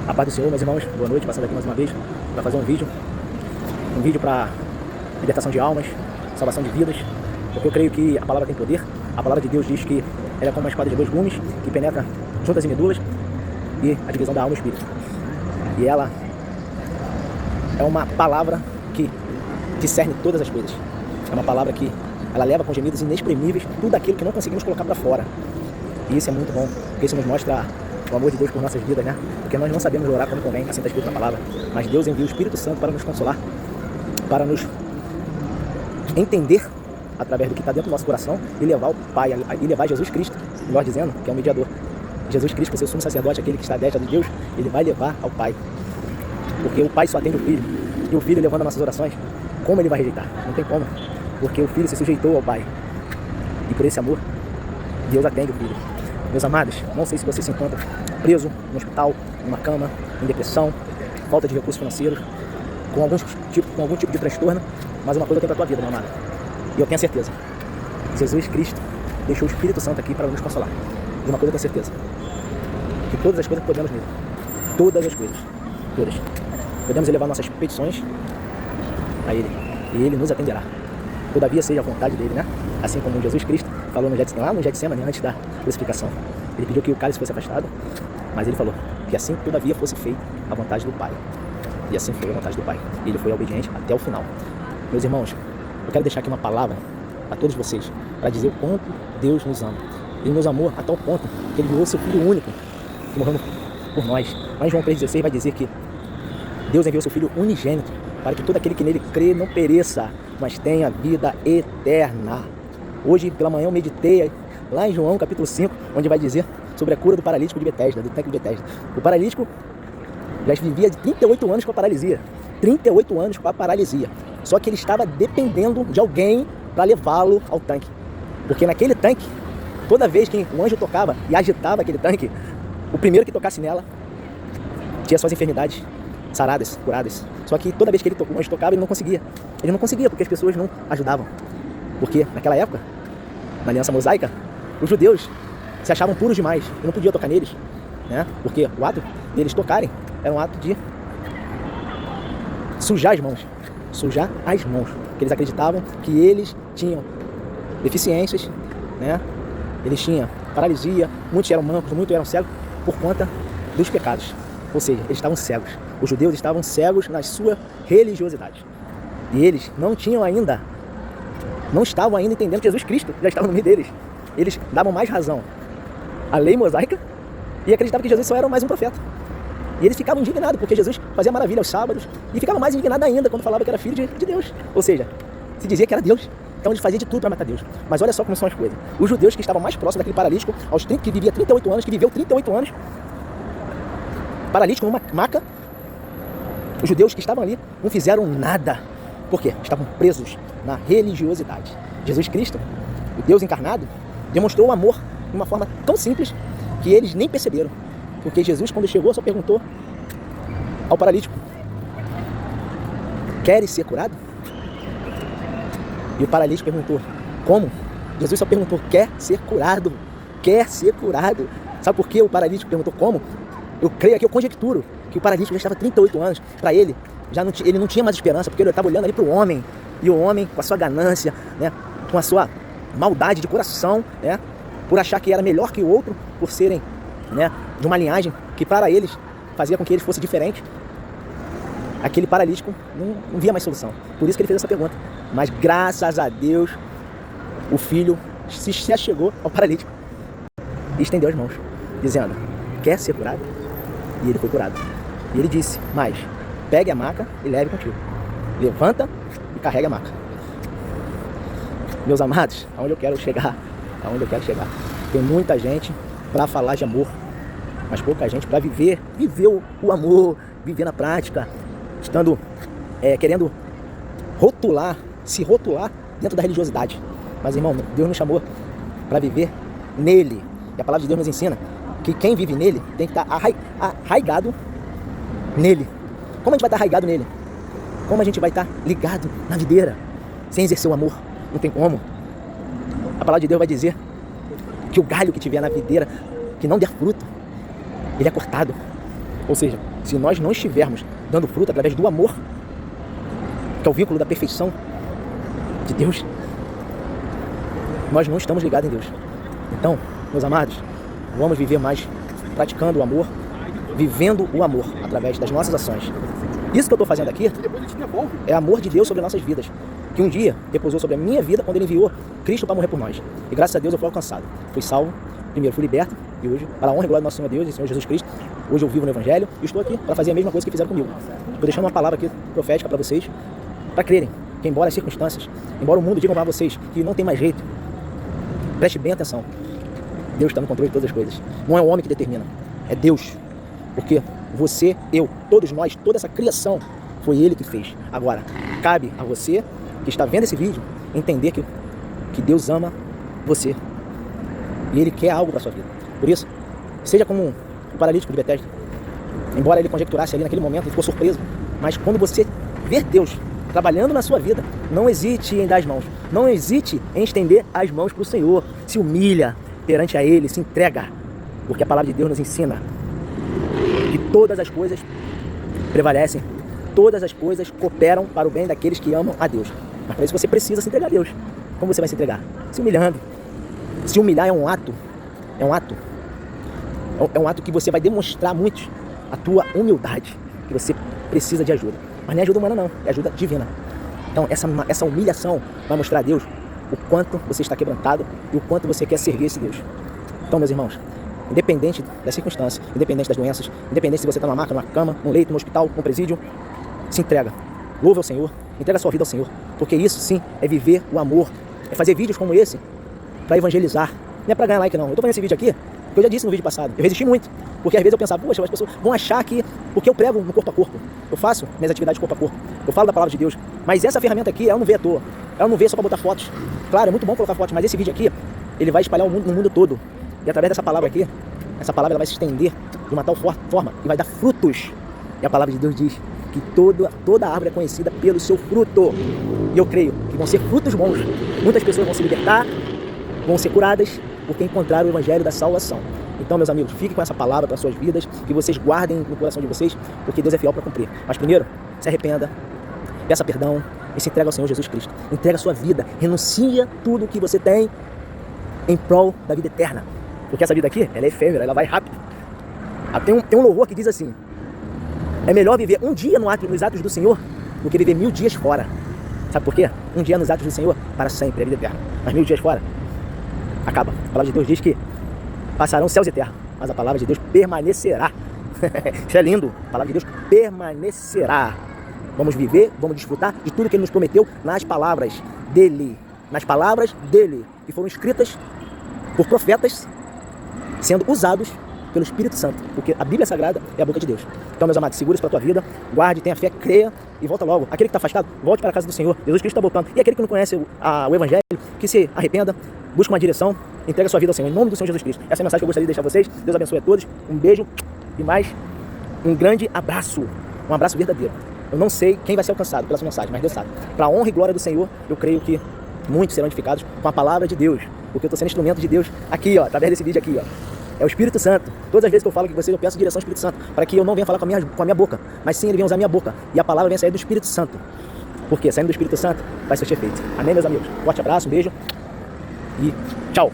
A paz do Senhor, meus irmãos, boa noite, passando aqui mais uma vez para fazer um vídeo para libertação de almas, salvação de vidas, porque eu creio que a palavra tem poder. A palavra de Deus diz que ela é como uma espada de dois gumes, que penetra juntas e medulas e a divisão da alma e espírito. E ela é uma palavra que discerne todas as coisas. É uma palavra que ela leva com gemidos inexprimíveis tudo aquilo que não conseguimos colocar para fora. E isso é muito bom, porque isso nos mostra o amor de Deus por nossas vidas, né? Porque nós não sabemos orar como convém, assim está escrito na palavra. Mas Deus envia o Espírito Santo para nos consolar, para nos entender através do que está dentro do nosso coração e levar o Pai, e levar Jesus Cristo, melhor dizendo, que é o mediador. Jesus Cristo, por ser o sumo sacerdote, aquele que está à destra de Deus, ele vai levar ao Pai. Porque o Pai só atende o Filho. E o Filho, levando as nossas orações, como ele vai rejeitar? Não tem como. Porque o Filho se sujeitou ao Pai. E por esse amor, Deus atende o Filho. Meus amados, não sei se você se encontra preso no hospital, numa cama, em depressão, falta de recursos financeiros, com algum tipo de transtorno, mas uma coisa eu tenho para a tua vida, meu amado. E eu tenho a certeza. Jesus Cristo deixou o Espírito Santo aqui para nos consolar. E uma coisa eu tenho certeza. Que todas as coisas que podemos nele. Todas as coisas. Todas. Podemos elevar nossas petições a Ele. E Ele nos atenderá. Todavia seja a vontade dele, né? Assim como Jesus Cristo falou lá no Getsemane, antes da crucificação. Ele pediu que o cálice fosse afastado, mas ele falou que assim todavia fosse feita a vontade do Pai. E assim foi a vontade do Pai. E ele foi obediente até o final. Meus irmãos, eu quero deixar aqui uma palavra a todos vocês, para dizer o quanto Deus nos ama. Ele nos amou a tal ponto que ele doou seu Filho único, que morreu por nós. Lá em João 3,16 vai dizer que Deus enviou seu Filho unigênito, para que todo aquele que nele crê não pereça, mas tenha vida eterna. Hoje pela manhã eu meditei lá em João capítulo 5, onde vai dizer sobre a cura do paralítico de Betesda, do tanque de Betesda. O paralítico já vivia de 38 anos com a paralisia. 38 anos com a paralisia. Só que ele estava dependendo de alguém para levá-lo ao tanque. Porque naquele tanque, toda vez que o anjo tocava e agitava aquele tanque, o primeiro que tocasse nela tinha suas enfermidades saradas, curadas. Só que toda vez que o anjo tocava, ele não conseguia. Ele não conseguia porque as pessoas não ajudavam. Porque naquela época, na aliança mosaica, os judeus se achavam puros demais e não podia tocar neles, né? Porque o ato deles tocarem era um ato de sujar as mãos. Sujar as mãos. Porque eles acreditavam que eles tinham deficiências, né? Eles tinham paralisia, muitos eram mancos, muitos eram cegos por conta dos pecados. Ou seja, eles estavam cegos. Os judeus estavam cegos na sua religiosidade. E eles não estavam ainda entendendo que Jesus Cristo já estava no meio deles. Eles davam mais razão à lei mosaica e acreditavam que Jesus só era mais um profeta. E eles ficavam indignados, porque Jesus fazia maravilha aos sábados e ficava mais indignado ainda quando falava que era filho de Deus. Ou seja, se dizia que era Deus. Então eles faziam de tudo para matar Deus. Mas olha só como são as coisas. Os judeus que estavam mais próximos daquele paralítico, que vivia 38 anos, que viveu 38 anos, paralítico numa maca, os judeus que estavam ali não fizeram nada. Por quê? Estavam presos na religiosidade. Jesus Cristo, o Deus encarnado, demonstrou o amor de uma forma tão simples que eles nem perceberam. Porque Jesus, quando chegou, só perguntou ao paralítico: queres ser curado? E o paralítico perguntou: como? Jesus só perguntou: quer ser curado? Quer ser curado? Sabe por que o paralítico perguntou como? Eu creio aqui, eu conjecturo que o paralítico já estava 38 anos. Para ele, ele não tinha mais esperança, porque ele estava olhando ali para o homem. E o homem, com a sua ganância, né, com a sua maldade de coração, né, por achar que era melhor que o outro, por serem, né, de uma linhagem que para eles fazia com que eles fossem diferentes, aquele paralítico não via mais solução. Por isso que ele fez essa pergunta. Mas graças a Deus, o filho se achegou ao paralítico e estendeu as mãos, dizendo: quer ser curado? E ele foi curado. E ele disse: mas pegue a maca e leve contigo. Levanta e carregue a maca. Meus amados, aonde eu quero chegar? Tem muita gente para falar de amor, mas pouca gente para viver o amor, viver na prática, estando querendo se rotular dentro da religiosidade. Mas, irmão, Deus nos chamou para viver nele. E a palavra de Deus nos ensina que quem vive nele tem que estar arraigado nele. Como a gente vai estar arraigado nele? Como a gente vai estar ligado na videira sem exercer o amor? Não tem como. A palavra de Deus vai dizer que o galho que tiver na videira, que não der fruto, ele é cortado. Ou seja, se nós não estivermos dando fruto através do amor, que é o vínculo da perfeição de Deus, nós não estamos ligados em Deus. Então, meus amados, vamos viver mais praticando o amor, vivendo o amor através das nossas ações. Isso que eu estou fazendo aqui é amor de Deus sobre nossas vidas, que um dia repousou sobre a minha vida quando Ele enviou Cristo para morrer por nós. E graças a Deus eu fui alcançado, fui salvo, primeiro fui liberto, e hoje, para a honra e glória do nosso Senhor Deus e Senhor Jesus Cristo, hoje eu vivo no Evangelho e estou aqui para fazer a mesma coisa que fizeram comigo. Estou deixando uma palavra aqui profética para vocês, para crerem que embora as circunstâncias, embora o mundo diga para vocês que não tem mais jeito, preste bem atenção. Deus está no controle de todas as coisas. Não é o homem que determina, é Deus. Porque você, eu, todos nós, toda essa criação, foi Ele que fez. Agora, cabe a você que está vendo esse vídeo entender que Deus ama você. E Ele quer algo para a sua vida. Por isso, seja como o paralítico de Betesda. Embora ele conjecturasse ali naquele momento, ele ficou surpreso. Mas quando você ver Deus trabalhando na sua vida, não hesite em dar as mãos. Não hesite em estender as mãos para o Senhor. Se humilha perante a Ele, se entrega. Porque a palavra de Deus nos ensina que todas as coisas prevalecem, todas as coisas cooperam para o bem daqueles que amam a Deus. Mas para isso você precisa se entregar a Deus. Como você vai se entregar? Se humilhando. Se humilhar é um ato que você vai demonstrar muito a tua humildade, que você precisa de ajuda. Mas não é ajuda humana não, é ajuda divina. Então essa humilhação vai mostrar a Deus o quanto você está quebrantado e o quanto você quer servir esse Deus. Então, meus irmãos, independente das circunstâncias, independente das doenças, independente se você está numa maca, numa cama, num leito, num hospital, num presídio, se entrega. Louva ao Senhor, entrega a sua vida ao Senhor, porque isso sim é viver o amor, é fazer vídeos como esse para evangelizar. Não é para ganhar like não. Eu estou fazendo esse vídeo aqui, porque eu já disse no vídeo passado, eu resisti muito, porque às vezes eu pensava, poxa, as pessoas vão achar que, porque eu prego no corpo a corpo, eu faço minhas atividades corpo a corpo, eu falo da palavra de Deus, mas essa ferramenta aqui, ela não vê à toa, ela não vê só para botar fotos. Claro, é muito bom colocar fotos, mas esse vídeo aqui, ele vai espalhar no mundo todo, e através dessa palavra aqui, essa palavra ela vai se estender de uma tal forma e vai dar frutos. E a palavra de Deus diz que toda árvore é conhecida pelo seu fruto. E eu creio que vão ser frutos bons. Muitas pessoas vão se libertar, vão ser curadas, porque encontraram o evangelho da salvação. Então, meus amigos, fiquem com essa palavra para suas vidas, que vocês guardem no coração de vocês, porque Deus é fiel para cumprir. Mas primeiro, se arrependa, peça perdão e se entrega ao Senhor Jesus Cristo. Entrega a sua vida, renuncia tudo o que você tem em prol da vida eterna. Porque essa vida aqui, ela é efêmera, ela vai rápido. Tem um louvor que diz assim: é melhor viver um dia nos atos do Senhor do que viver 1000 dias fora. Sabe por quê? Um dia nos atos do Senhor, para sempre, é a vida eterna. Mas 1000 dias fora, acaba. A palavra de Deus diz que passarão céus e terra, mas a palavra de Deus permanecerá. Isso é lindo. A palavra de Deus permanecerá. Vamos viver, vamos desfrutar de tudo que Ele nos prometeu nas palavras dEle. Nas palavras dEle, que foram escritas por profetas, sendo usados pelo Espírito Santo, porque a Bíblia Sagrada é a boca de Deus. Então, meus amados, segure isso para a tua vida, guarde, tenha fé, creia e volta logo. Aquele que está afastado, volte para a casa do Senhor. Jesus Cristo está voltando. E aquele que não conhece o Evangelho, que se arrependa, busque uma direção, entregue a sua vida ao Senhor, em nome do Senhor Jesus Cristo. Essa é a mensagem que eu gostaria de deixar a vocês. Deus abençoe a todos. Um beijo e mais um grande abraço. Um abraço verdadeiro. Eu não sei quem vai ser alcançado pela sua mensagem, mas Deus sabe. Para a honra e glória do Senhor, eu creio que muitos serão edificados com a palavra de Deus, porque eu estou sendo instrumento de Deus aqui, ó, através desse vídeo aqui, ó. É o Espírito Santo. Todas as vezes que eu falo com vocês, eu peço direção ao Espírito Santo, para que eu não venha falar com a minha boca, mas sim Ele venha usar a minha boca, e a palavra venha sair do Espírito Santo, porque saindo do Espírito Santo vai ser efeito. Amém, meus amigos? Forte abraço, um beijo e tchau.